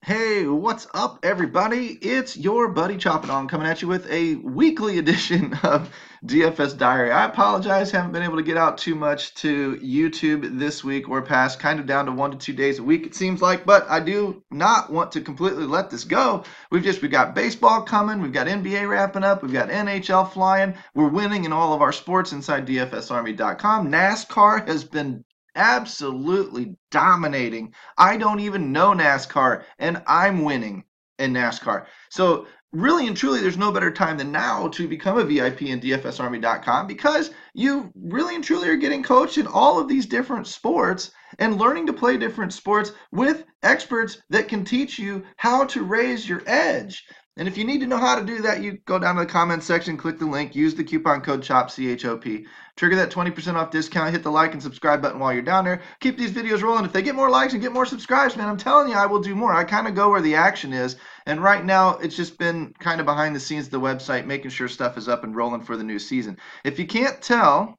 Hey, what's up, everybody? It's your buddy Chopping On coming at you with a weekly edition of DFS Diary. I apologize, haven't been able to get out too much to YouTube this week or past, kind of down to 1 to 2 days a week, it seems like, but I do not want to completely let this go. We got baseball coming, we've got NBA wrapping up, we've got NHL flying, we're winning in all of our sports inside DFSArmy.com. NASCAR has been absolutely dominating. I don't even know NASCAR, and I'm winning in NASCAR. So, really and truly, there's no better time than now to become a VIP in DFSArmy.com because you really and truly are getting coached in all of these different sports and learning to play different sports with experts that can teach you how to raise your edge. And if you need to know how to do that, you go down to the comments section, click the link, use the coupon code CHOP, C-H-O-P. Trigger that 20% off discount, hit the like and subscribe button while you're down there. Keep these videos rolling. If they get more likes and get more subscribes, man, I'm telling you, I will do more. I kind of go where the action is. And right now, it's just been kind of behind the scenes of the website, making sure stuff is up and rolling for the new season. If you can't tell,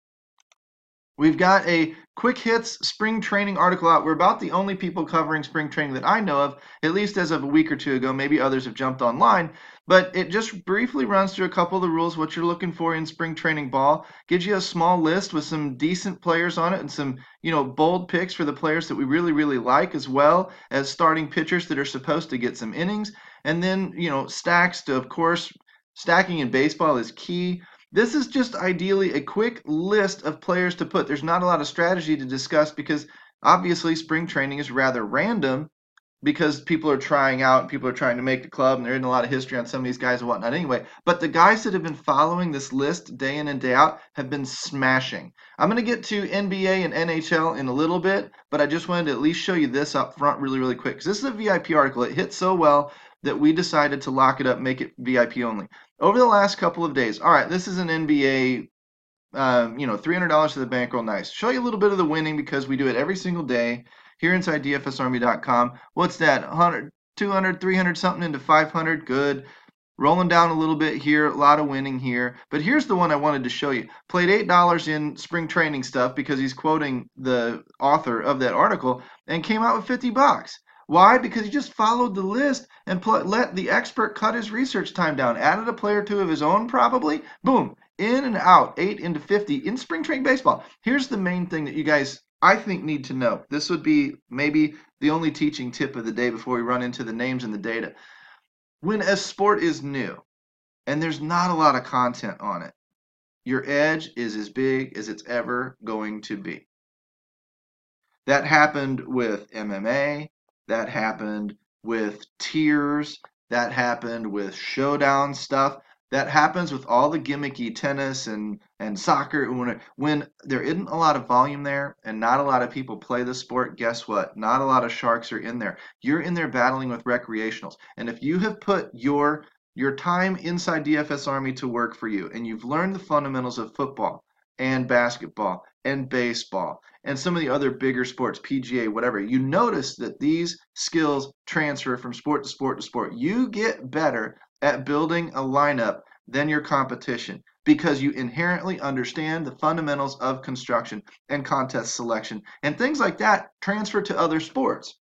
we've got a quick hits spring training article out. We're about the only people covering spring training that I know of, at least as of a week or two ago. Maybe others have jumped online, but it just briefly runs through a couple of the rules, what you're looking for in spring training ball, gives you a small list with some decent players on it and some, bold picks for the players that we really, really like, as well as starting pitchers that are supposed to get some innings. And then, stacks to, of course, stacking in baseball is key. This is just ideally a quick list of players to put. There's not a lot of strategy to discuss because obviously spring training is rather random because people are trying out and people are trying to make the club and there isn't a lot of history on some of these guys and whatnot anyway. But the guys that have been following this list day in and day out have been smashing. I'm going to get to NBA and NHL in a little bit, but I just wanted to at least show you this up front really, really quick because this is a VIP article. It hit so well that we decided to lock it up, make it VIP only. Over the last couple of days, all right, this is an NBA, $300 to the bankroll, nice. Show you a little bit of the winning because we do it every single day here inside DFSArmy.com. What's that, 100, 200, 300 something into 500, good. Rolling down a little bit here, a lot of winning here. But here's the one I wanted to show you. Played $8 in spring training stuff because he's quoting the author of that article and came out with 50 bucks. Why? Because he just followed the list and let the expert cut his research time down. Added a player or two of his own, probably. Boom. In and out. 8 into 50 in spring training baseball. Here's the main thing that you guys, I think, need to know. This would be maybe the only teaching tip of the day before we run into the names and the data. When a sport is new and there's not a lot of content on it, your edge is as big as it's ever going to be. That happened with MMA. That happened with tiers. That happened with showdown stuff. That happens with all the gimmicky tennis and soccer. When there isn't a lot of volume there and not a lot of people play the sport, guess what? Not a lot of sharks are in there. You're in there battling with recreationals. And if you have put your time inside DFS Army to work for you and you've learned the fundamentals of football and basketball and baseball and some of the other bigger sports, PGA, whatever, you notice that these skills transfer from sport to sport to sport. You get better at building a lineup than your competition because you inherently understand the fundamentals of construction and contest selection, and things like that transfer to other sports.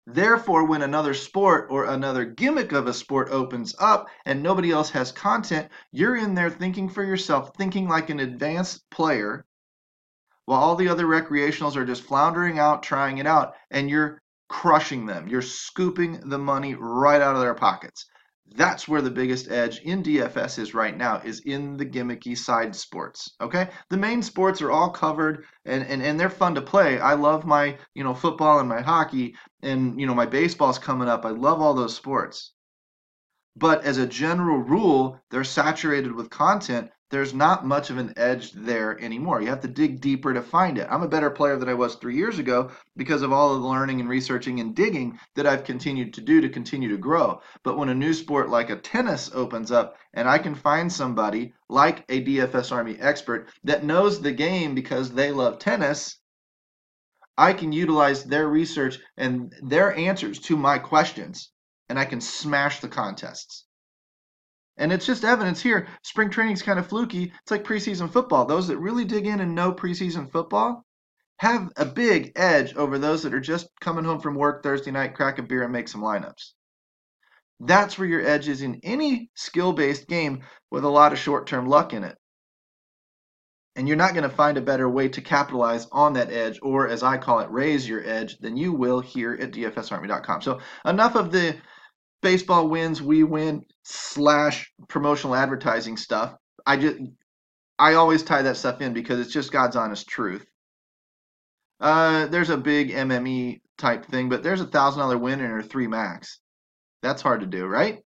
Therefore, when another sport or another gimmick of a sport opens up and nobody else has content, you're in there thinking for yourself, thinking like an advanced player, while all the other recreationals are just floundering out, trying it out, and you're crushing them. You're scooping the money right out of their pockets. That's where the biggest edge in DFS is right now, is in the gimmicky side sports. Okay, the main sports are all covered and they're fun to play. I love my football and my hockey, and my baseball's coming up. I love all those sports. But as a general rule, they're saturated with content. There's not much of an edge there anymore. You have to dig deeper to find it. I'm a better player than I was 3 years ago because of all of the learning and researching and digging that I've continued to do to continue to grow. But when a new sport like a tennis opens up and I can find somebody like a DFS Army expert that knows the game because they love tennis, I can utilize their research and their answers to my questions, and I can smash the contests. And it's just evidence here. Spring training is kind of fluky. It's like preseason football. Those that really dig in and know preseason football, have a big edge over those that are just coming home from work Thursday night, crack a beer, and make some lineups. That's where your edge is in any skill-based game with a lot of short-term luck in it. And you're not going to find a better way to capitalize on that edge, or as I call it, raise your edge, than you will here at DFSArmy.com. So enough of the baseball wins, we win / promotional advertising stuff. I always tie that stuff in because it's just God's honest truth. There's a big MME type thing, but there's $1,000 win in our 3 max. That's hard to do, right?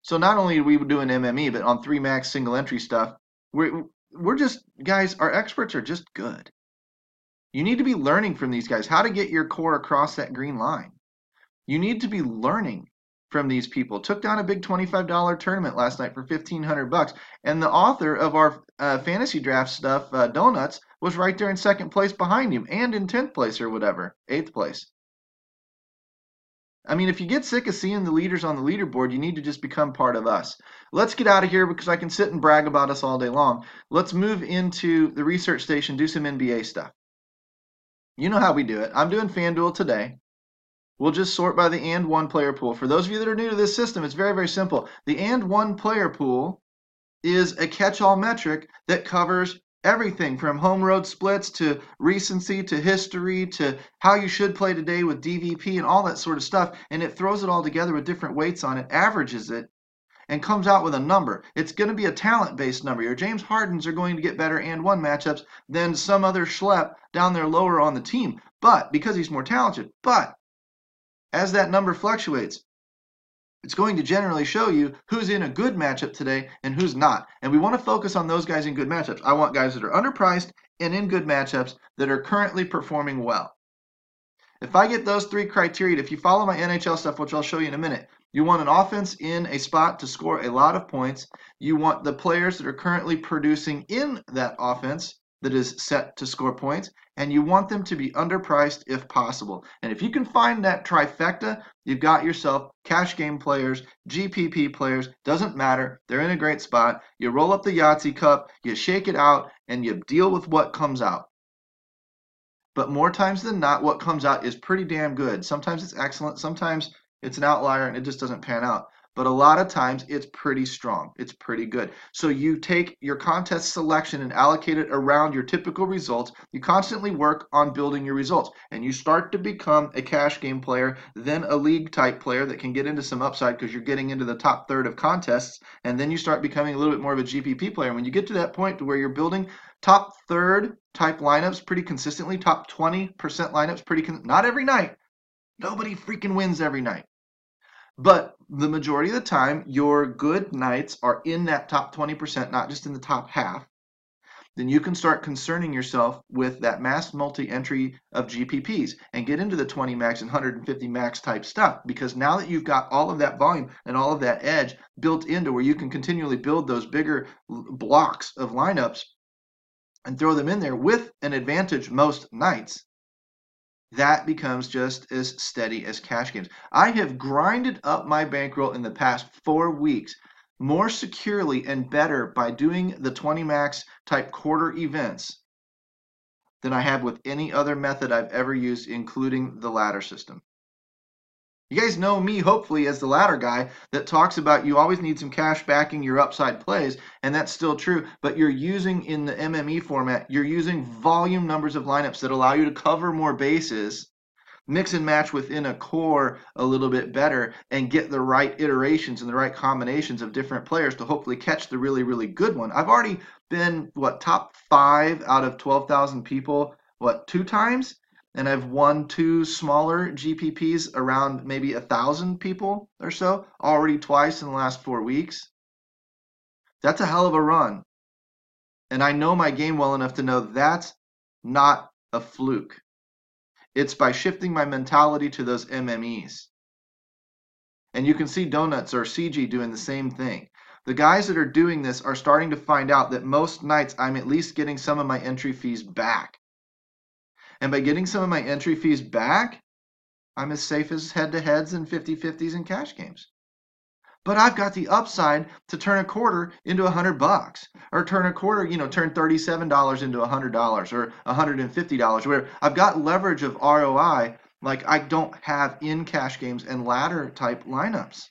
So not only are we doing MME, but on 3 max single entry stuff, we're just, guys, our experts are just good. You need to be learning from these guys how to get your core across that green line. You need to be learning from these people. Took down a big $25 tournament last night for $1,500, and the author of our fantasy draft stuff, Donuts, was right there in second place behind him, and in 10th place or whatever, 8th place. I mean, if you get sick of seeing the leaders on the leaderboard, you need to just become part of us. Let's get out of here because I can sit and brag about us all day long. Let's move into the research station, do some NBA stuff. You know how we do it. I'm doing Fanduel today. We'll just sort by the and one player pool. For those of you that are new to this system, it's very, very simple. The and one player pool is a catch-all metric that covers everything from home road splits to recency to history to how you should play today with DVP and all that sort of stuff. And it throws it all together with different weights on it, averages it, and comes out with a number. It's going to be a talent-based number. Your James Hardens are going to get better and one matchups than some other schlep down there lower on the team. But because he's more talented. But as that number fluctuates, it's going to generally show you who's in a good matchup today and who's not. And we want to focus on those guys in good matchups. I want guys that are underpriced and in good matchups that are currently performing well. If I get those 3 criteria, if you follow my NHL stuff, which I'll show you in a minute, you want an offense in a spot to score a lot of points. You want the players that are currently producing in that offense that is set to score points, and you want them to be underpriced if possible. And if you can find that trifecta, you've got yourself cash game players, GPP players, doesn't matter. They're in a great spot. You roll up the Yahtzee cup, you shake it out, and you deal with what comes out. But more times than not, what comes out is pretty damn good. Sometimes it's excellent. Sometimes it's an outlier and it just doesn't pan out. But a lot of times it's pretty strong. It's pretty good. So you take your contest selection and allocate it around your typical results. You constantly work on building your results. And you start to become a cash game player, then a league type player that can get into some upside because you're getting into the top third of contests. And then you start becoming a little bit more of a GPP player. When you get to that point to where you're building top third type lineups pretty consistently, top 20% lineups not every night. Nobody freaking wins every night. But the majority of the time, your good nights are in that top 20%, not just in the top half. Then you can start concerning yourself with that mass multi-entry of GPPs and get into the 20 max and 150 max type stuff. Because now that you've got all of that volume and all of that edge built into where you can continually build those bigger blocks of lineups and throw them in there with an advantage most nights, that becomes just as steady as cash games. I have grinded up my bankroll in the past 4 weeks more securely and better by doing the 20 max type quarter events than I have with any other method I've ever used, including the ladder system. You guys know me, hopefully, as the ladder guy that talks about you always need some cash backing your upside plays, and that's still true, but you're using in the MME format, you're using volume numbers of lineups that allow you to cover more bases, mix and match within a core a little bit better, and get the right iterations and the right combinations of different players to hopefully catch the really, really good one. I've already been, top 5 out of 12,000 people, 2 times? And I've won 2 smaller GPPs around maybe 1,000 people or so already twice in the last 4 weeks. That's a hell of a run. And I know my game well enough to know that's not a fluke. It's by shifting my mentality to those MMEs. And you can see Donuts or CG doing the same thing. The guys that are doing this are starting to find out that most nights I'm at least getting some of my entry fees back. And by getting some of my entry fees back, I'm as safe as head-to-heads and 50-50s and cash games. but I've got the upside to turn a quarter into $100, or turn a quarter, turn $37 into $100 or $150, where I've got leverage of ROI like I don't have in cash games and ladder type lineups.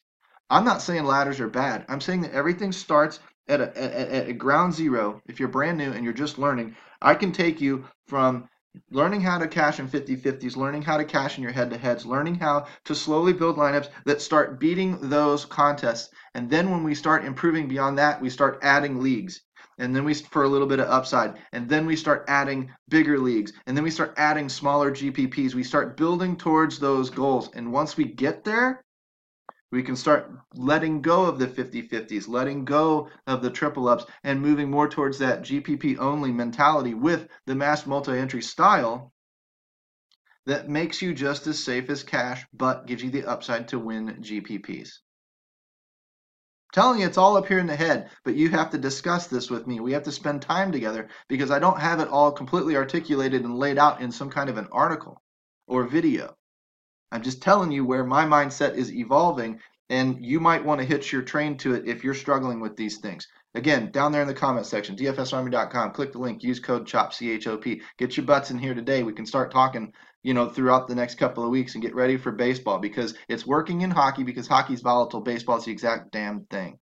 I'm not saying ladders are bad. I'm saying that everything starts at a ground zero. If you're brand new and you're just learning, I can take you from learning how to cash in 50-50s, learning how to cash in your head-to-heads, learning how to slowly build lineups that start beating those contests. And then when we start improving beyond that, we start adding leagues. And then we, for a little bit of upside, and then we start adding bigger leagues, and then we start adding smaller GPPs. We start building towards those goals. And once we get there, we can start letting go of the 50-50s, letting go of the triple ups, and moving more towards that GPP only mentality with the mass multi-entry style that makes you just as safe as cash, but gives you the upside to win GPPs. Telling you it's all up here in the head, but you have to discuss this with me. We have to spend time together because I don't have it all completely articulated and laid out in some kind of an article or video. I'm just telling you where my mindset is evolving, and you might want to hitch your train to it if you're struggling with these things. Again, down there in the comment section, dfsarmy.com, click the link, use code CHOP, C-H-O-P. Get your butts in here today. We can start talking, throughout the next couple of weeks and get ready for baseball because it's working in hockey because hockey's volatile. Baseball is the exact damn thing.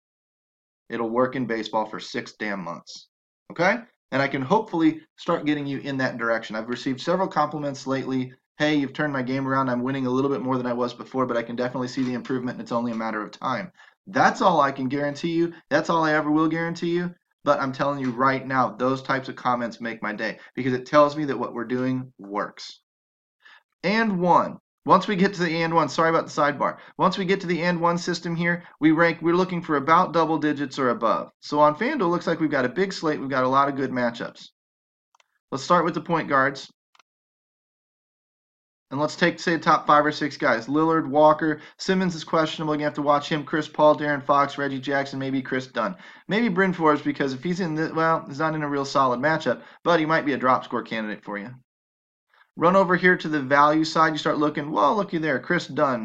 It'll work in baseball for 6 damn months. Okay? And I can hopefully start getting you in that direction. I've received several compliments lately. Hey, you've turned my game around. I'm winning a little bit more than I was before, but I can definitely see the improvement, and it's only a matter of time. That's all I can guarantee you. That's all I ever will guarantee you. But I'm telling you right now, those types of comments make my day because it tells me that what we're doing works. And one. Once we get to the and one, sorry about the sidebar. Once we get to the and one system here, we're looking for about double digits or above. So on Fanduel, it looks like we've got a big slate. We've got a lot of good matchups. Let's start with the point guards. And let's take, say, top 5 or 6 guys. Lillard, Walker, Simmons is questionable. You're going to have to watch him. Chris Paul, Darren Fox, Reggie Jackson, maybe Chris Dunn. Maybe Bryn Forbes because if he's he's not in a real solid matchup, but he might be a drop score candidate for you. Run over here to the value side. You start looking, well, looky there, Chris Dunn.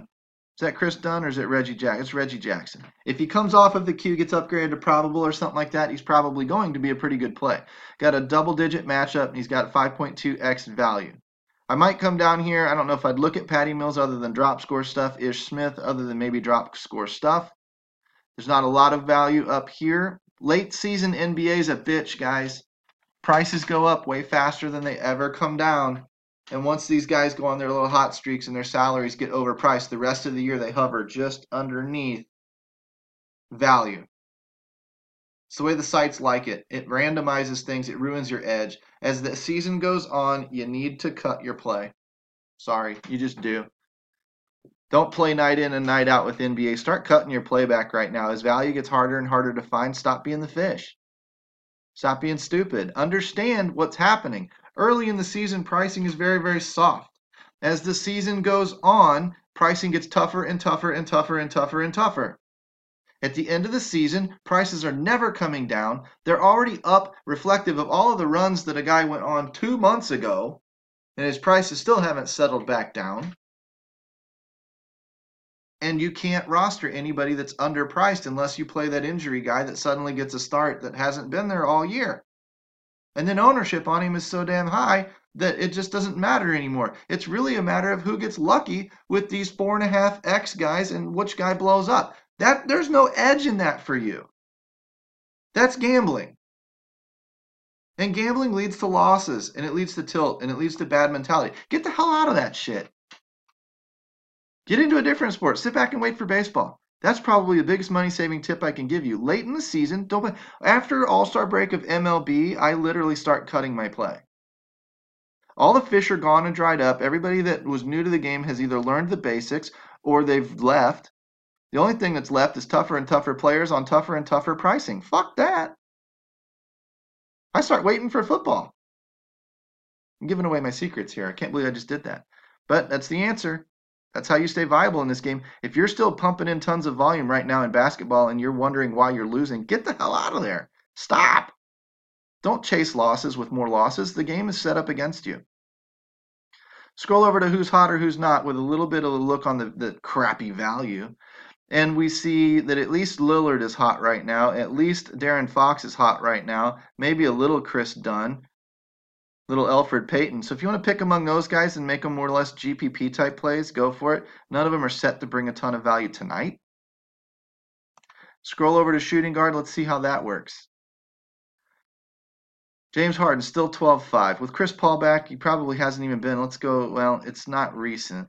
Is that Chris Dunn or is it Reggie Jackson? It's Reggie Jackson. If he comes off of the queue, gets upgraded to probable or something like that, he's probably going to be a pretty good play. Got a double-digit matchup, and he's got 5.2x value. I might come down here. I don't know if I'd look at Patty Mills other than drop score stuff. Ish Smith other than maybe drop score stuff. There's not a lot of value up here. Late season NBA is a bitch, guys. Prices go up way faster than they ever come down. And once these guys go on their little hot streaks and their salaries get overpriced, the rest of the year they hover just underneath value. It's the way the sites like it. It randomizes things. It ruins your edge. As the season goes on, you need to cut your play. Sorry, you just do. Don't play night in and night out with NBA. Start cutting your playback right now. As value gets harder and harder to find, stop being the fish. Stop being stupid. Understand what's happening. Early in the season, pricing is very, very soft. As the season goes on, pricing gets tougher and tougher and tougher and tougher and tougher. At the end of the season, prices are never coming down. They're already up, reflective of all of the runs that a guy went on 2 months ago, and his prices still haven't settled back down. And you can't roster anybody that's underpriced unless you play that injury guy that suddenly gets a start that hasn't been there all year. And then ownership on him is so damn high that it just doesn't matter anymore. It's really a matter of who gets lucky with these 4.5x guys and which guy blows up. There's no edge in that for you. That's gambling. And gambling leads to losses, and it leads to tilt, and it leads to bad mentality. Get the hell out of that shit. Get into a different sport. Sit back and wait for baseball. That's probably the biggest money-saving tip I can give you. Late in the season, don't play. After All-Star break of MLB, I literally start cutting my play. All the fish are gone and dried up. Everybody that was new to the game has either learned the basics or they've left. The only thing that's left is tougher and tougher players on tougher and tougher pricing. Fuck that. I start waiting for football. I'm giving away my secrets here. I can't believe I just did that. But that's the answer. That's how you stay viable in this game. If you're still pumping in tons of volume right now in basketball and you're wondering why you're losing, get the hell out of there. Stop. Don't chase losses with more losses. The game is set up against you. Scroll over to who's hot or who's not with a little bit of a look on the crappy value. And we see that at least Lillard is hot right now. At least Darren Fox is hot right now. Maybe a little Chris Dunn, little Elfrid Payton. So if you want to pick among those guys and make them more or less GPP type plays, go for it. None of them are set to bring a ton of value tonight. Scroll over to shooting guard. Let's see how that works. James Harden still 12-5. With Chris Paul back, he probably hasn't even been. Let's go. Well, it's not recent,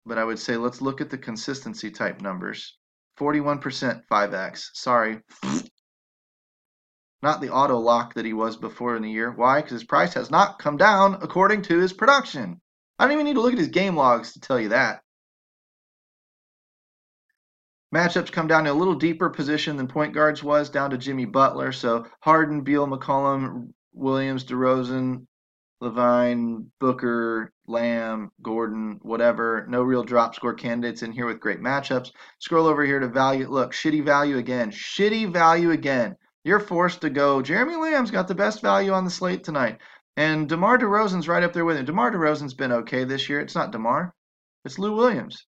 but I would say let's look at the consistency type numbers. 41% 5x. Sorry. Not the auto lock that he was before in the year. Why? Because his price has not come down according to his production. I don't even need to look at his game logs to tell you that. Matchups come down to a little deeper position than point guards was, down to Jimmy Butler. So Harden, Beal, McCollum, Williams, DeRozan, Levine, Booker, Lamb, Gordon, whatever. No real drop score candidates in here with great matchups. Scroll over here to value. Look, shitty value again. Shitty value again. You're forced to go. Jeremy Lamb's got the best value on the slate tonight. And DeMar DeRozan's right up there with him. DeMar DeRozan's been okay this year. It's not DeMar. It's Lou Williams.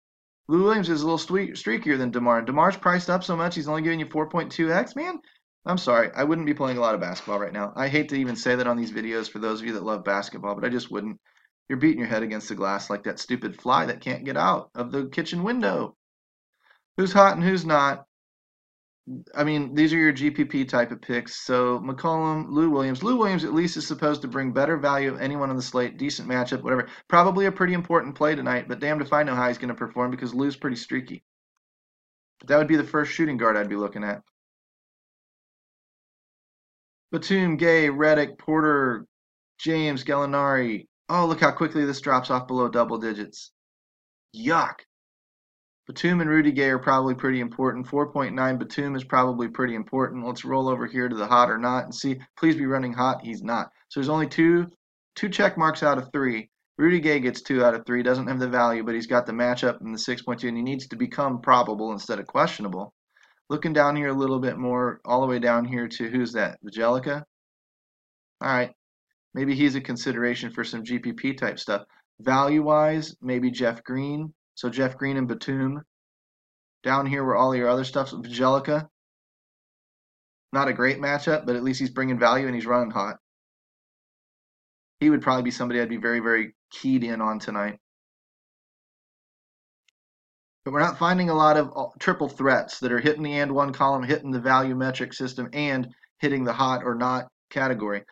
Lou Williams is a little streakier than DeMar. DeMar's priced up so much he's only giving you 4.2x, man. I'm sorry. I wouldn't be playing a lot of basketball right now. I hate to even say that on these videos for those of you that love basketball, but I just wouldn't. You're beating your head against the glass like that stupid fly that can't get out of the kitchen window. Who's hot and who's not? I mean, these are your GPP type of picks. So McCollum, Lou Williams. Lou Williams at least is supposed to bring better value of anyone on the slate, decent matchup, whatever. Probably a pretty important play tonight, but damned if I know how he's going to perform because Lou's pretty streaky. But that would be the first shooting guard I'd be looking at. Batum, Gay, Redick, Porter, James, Gallinari. Oh, look how quickly this drops off below double digits. Yuck. Batum and Rudy Gay are probably pretty important. 4.9 Batum is probably pretty important. Let's roll over here to the hot or not and see. Please be running hot. He's not. So there's only two check marks out of 3. Rudy Gay gets 2 out of 3. Doesn't have the value, but he's got the matchup and the 6.2, and he needs to become probable instead of questionable. Looking down here a little bit more, all the way down here to who's that? Angelica? All right. Maybe he's a consideration for some GPP type stuff. Value-wise, maybe Jeff Green. So Jeff Green and Batum. Down here where all your other stuff's with Angelica. Not a great matchup, but at least he's bringing value and he's running hot. He would probably be somebody I'd be very, very keyed in on tonight. But we're not finding a lot of triple threats that are hitting the and one column, hitting the value metric system, and hitting the hot or not category.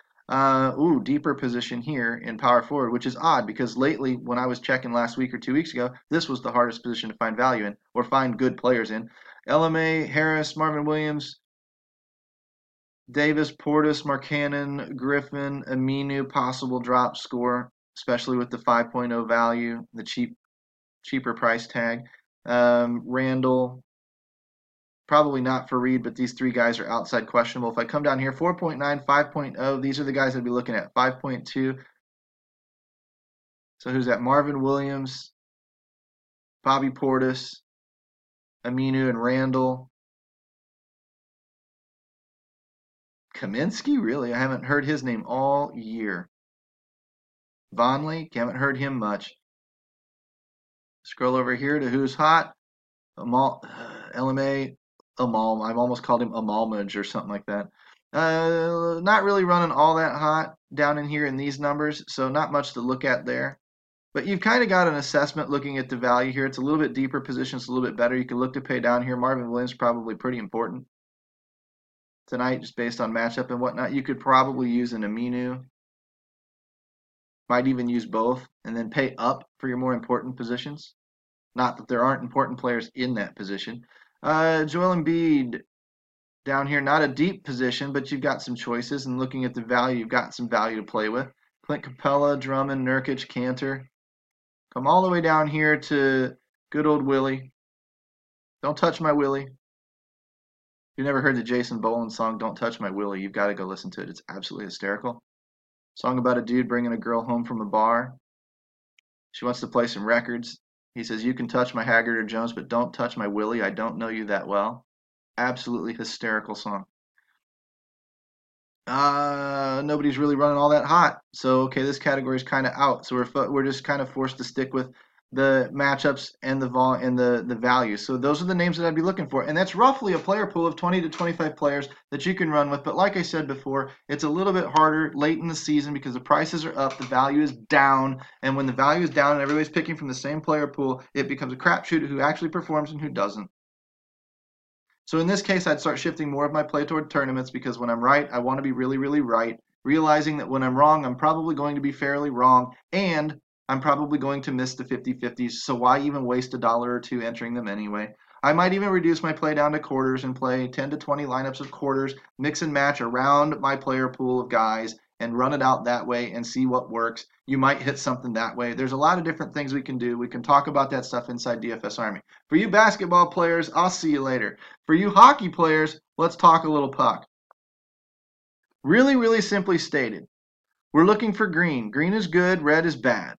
Deeper position here in power forward, which is odd because lately when I was checking last week or 2 weeks ago, this was the hardest position to find value in or find good players in. LMA, Harris, Marvin Williams, Davis, Portis, Markkanen, Griffin, Aminu, possible drop score, especially with the 5.0 value, the cheaper price tag. Randall, probably not for Reed, but these 3 guys are outside questionable. If I come down here, 4.9, 5.0, these are the guys I'd be looking at. 5.2. So who's that? Marvin Williams, Bobby Portis, Aminu, and Randall. Kaminsky? Really? I haven't heard his name all year. Vonleh? Haven't heard him much. Scroll over here to who's hot. LMA. Amal. I've almost called him Amalmage or something like that. Not really running all that hot down in here in these numbers, so not much to look at there. But you've kind of got an assessment looking at the value here. It's a little bit deeper position. It's a little bit better. You can look to pay down here. Marvin Williams probably pretty important tonight just based on matchup and whatnot. You could probably use an Aminu. Might even use both and then pay up for your more important positions. Not that there aren't important players in that position. Joel Embiid down here, not a deep position, but you've got some choices. And looking at the value, you've got some value to play with. Clint Capella, Drummond, Nurkic, Cantor. Come all the way down here to good old Willie. Don't touch my Willie. If you never heard the Jason Boland song, Don't Touch My Willie, you've got to go listen to it. It's absolutely hysterical. Song about a dude bringing a girl home from a bar. She wants to play some records. He says, you can touch my Haggard or Jones, but don't touch my Willie. I don't know you that well. Absolutely hysterical song. Nobody's really running all that hot. So, okay, this category is kind of out. So we're just kind of forced to stick with the matchups and the value. So those are the names that I'd be looking for. And that's roughly a player pool of 20 to 25 players that you can run with. But like I said before, it's a little bit harder late in the season because the prices are up, the value is down. And when the value is down and everybody's picking from the same player pool, it becomes a crapshoot who actually performs and who doesn't. So in this case, I'd start shifting more of my play toward tournaments because when I'm right, I want to be really, really right. Realizing that when I'm wrong, I'm probably going to be fairly wrong, and I'm probably going to miss the 50-50s, so why even waste a dollar or two entering them anyway? I might even reduce my play down to quarters and play 10 to 20 lineups of quarters, mix and match around my player pool of guys, and run it out that way and see what works. You might hit something that way. There's a lot of different things we can do. We can talk about that stuff inside DFS Army. For you basketball players, I'll see you later. For you hockey players, let's talk a little puck. Really, really simply stated, we're looking for green. Green is good, red is bad.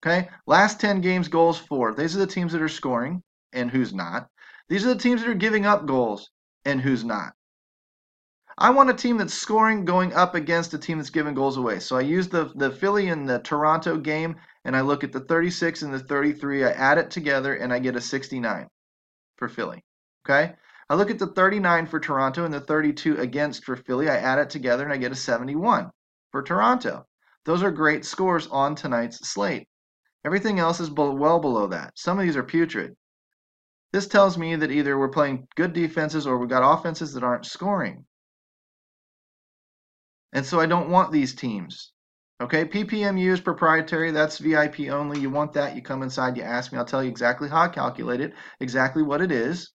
Okay? Last 10 games, goals for. These are the teams that are scoring and who's not. These are the teams that are giving up goals and who's not. I want a team that's scoring going up against a team that's giving goals away. So I use the Philly and the Toronto game, and I look at the 36 and the 33. I add it together, and I get a 69 for Philly. Okay? I look at the 39 for Toronto and the 32 against for Philly. I add it together, and I get a 71 for Toronto. Those are great scores on tonight's slate. Everything else is well below that. Some of these are putrid. This tells me that either we're playing good defenses or we've got offenses that aren't scoring. And so I don't want these teams. Okay, PPMU is proprietary. That's VIP only. You want that, you come inside, you ask me. I'll tell you exactly how I calculate it, exactly what it is.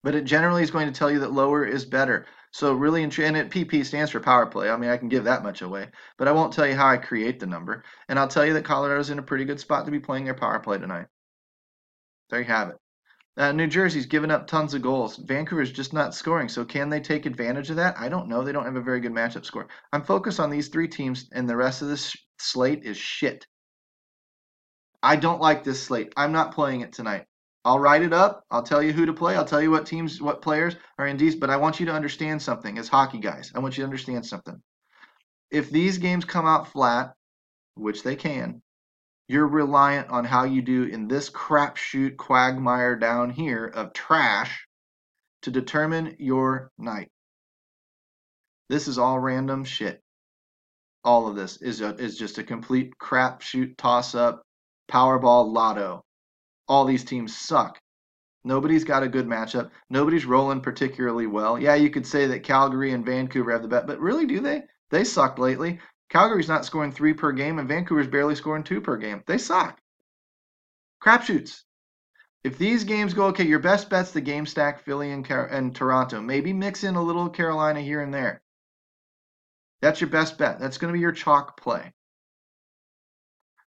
But it generally is going to tell you that lower is better. So really, and PP stands for power play. I mean, I can give that much away. But I won't tell you how I create the number. And I'll tell you that Colorado's in a pretty good spot to be playing their power play tonight. There you have it. New Jersey's given up tons of goals. Vancouver's just not scoring. So can they take advantage of that? I don't know. They don't have a very good matchup score. I'm focused on these three teams, and the rest of this slate is shit. I don't like this slate. I'm not playing it tonight. I'll write it up. I'll tell you who to play. I'll tell you what teams, what players are in these. But I want you to understand something as hockey guys. I want you to understand something. If these games come out flat, which they can, you're reliant on how you do in this crapshoot quagmire down here of trash to determine your night. This is all random shit. All of this is just a complete crapshoot toss-up Powerball lotto. All these teams suck. Nobody's got a good matchup. Nobody's rolling particularly well. Yeah, you could say that Calgary and Vancouver have the bet, but really, do they? They sucked lately. Calgary's not scoring 3 per game, and Vancouver's barely scoring 2 per game. They suck. Crapshoots. If these games go okay, your best bet's the game stack Philly and Toronto. Maybe mix in a little Carolina here and there. That's your best bet. That's going to be your chalk play.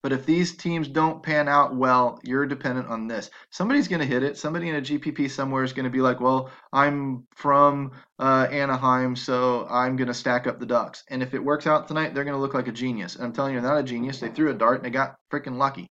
But if these teams don't pan out well, you're dependent on this. Somebody's going to hit it. Somebody in a GPP somewhere is going to be like, well, I'm from Anaheim, so I'm going to stack up the Ducks. And if it works out tonight, they're going to look like a genius. And I'm telling you, they're not a genius. They threw a dart and they got freaking lucky.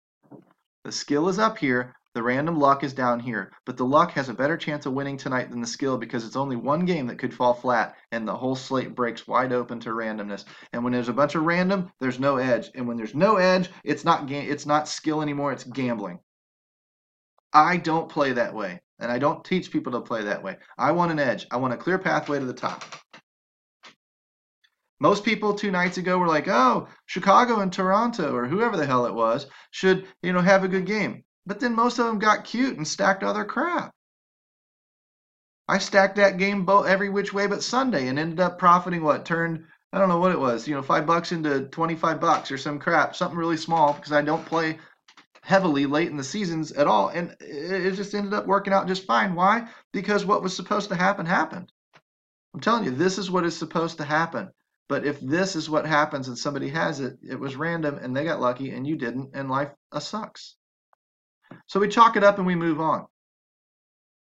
The skill is up here. The random luck is down here. But the luck has a better chance of winning tonight than the skill because it's only one game that could fall flat and the whole slate breaks wide open to randomness. And when there's a bunch of random, there's no edge. And when there's no edge, it's not skill anymore, it's gambling. I don't play that way. And I don't teach people to play that way. I want an edge. I want a clear pathway to the top. Most people 2 nights ago were like, oh, Chicago and Toronto or whoever the hell it was should, have a good game. But then most of them got cute and stacked other crap. I stacked that game every which way but Sunday and ended up profiting turned, I don't know what it was, $5 into $25 or some crap, something really small because I don't play heavily late in the seasons at all. And it just ended up working out just fine. Why? Because what was supposed to happen happened. I'm telling you, this is what is supposed to happen. But if this is what happens and somebody has it, it was random and they got lucky and you didn't, and life sucks. So we chalk it up and we move on.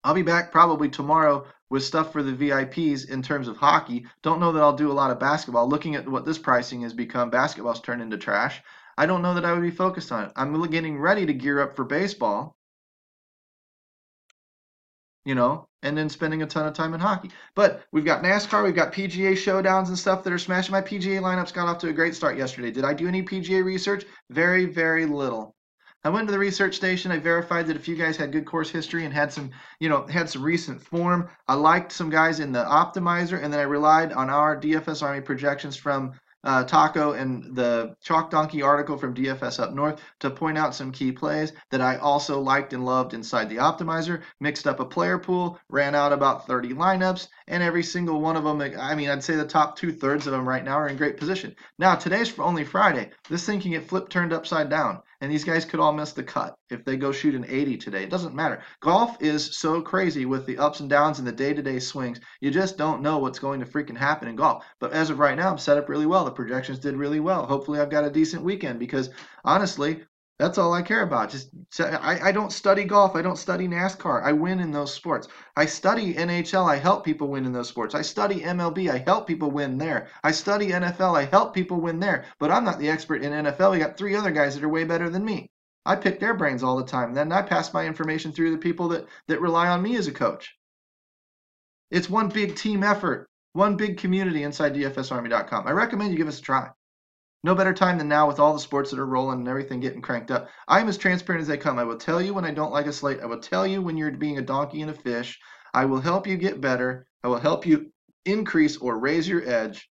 I'll be back probably tomorrow with stuff for the VIPs in terms of hockey. Don't know that I'll do a lot of basketball. Looking at what this pricing has become, basketball's turned into trash. I don't know that I would be focused on it. I'm getting ready to gear up for baseball. and then spending a ton of time in hockey. But we've got NASCAR, we've got PGA showdowns and stuff that are smashing. My PGA lineups got off to a great start yesterday. Did I do any PGA research? Very, very little. I went to the research station. I verified that if you guys had good course history and had some, had some recent form. I liked some guys in the optimizer, and then I relied on our DFS Army projections from Taco and the Chalk Donkey article from DFS Up North to point out some key plays that I also liked and loved inside the optimizer. Mixed up a player pool, ran out about 30 lineups, and every single one of them, I'd say the top 2/3 of them right now are in great position. Now, today's only Friday. This thing can get flipped, turned upside down, and these guys could all miss the cut if they go shoot an 80 today. It doesn't matter. Golf is so crazy with the ups and downs and the day-to-day swings. You just don't know what's going to freaking happen in golf. But as of right now, I'm set up really well. The projections did really well. Hopefully I've got a decent weekend because honestly, that's all I care about. I don't study golf. I don't study NASCAR. I win in those sports. I study NHL. I help people win in those sports. I study MLB. I help people win there. I study NFL. I help people win there. But I'm not the expert in NFL. We got 3 other guys that are way better than me. I pick their brains all the time. Then I pass my information through the people that rely on me as a coach. It's one big team effort, one big community inside DFSArmy.com. I recommend you give us a try. No better time than now with all the sports that are rolling and everything getting cranked up. I'm as transparent as they come. I will tell you when I don't like a slate. I will tell you when you're being a donkey and a fish. I will help you get better. I will help you increase or raise your edge.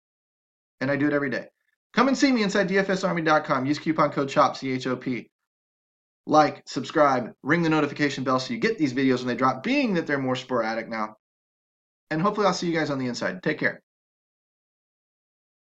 And I do it every day. Come and see me inside DFSArmy.com. Use coupon code CHOP, C-H-O-P. Like, subscribe, ring the notification bell so you get these videos when they drop, being that they're more sporadic now. And hopefully I'll see you guys on the inside. Take care.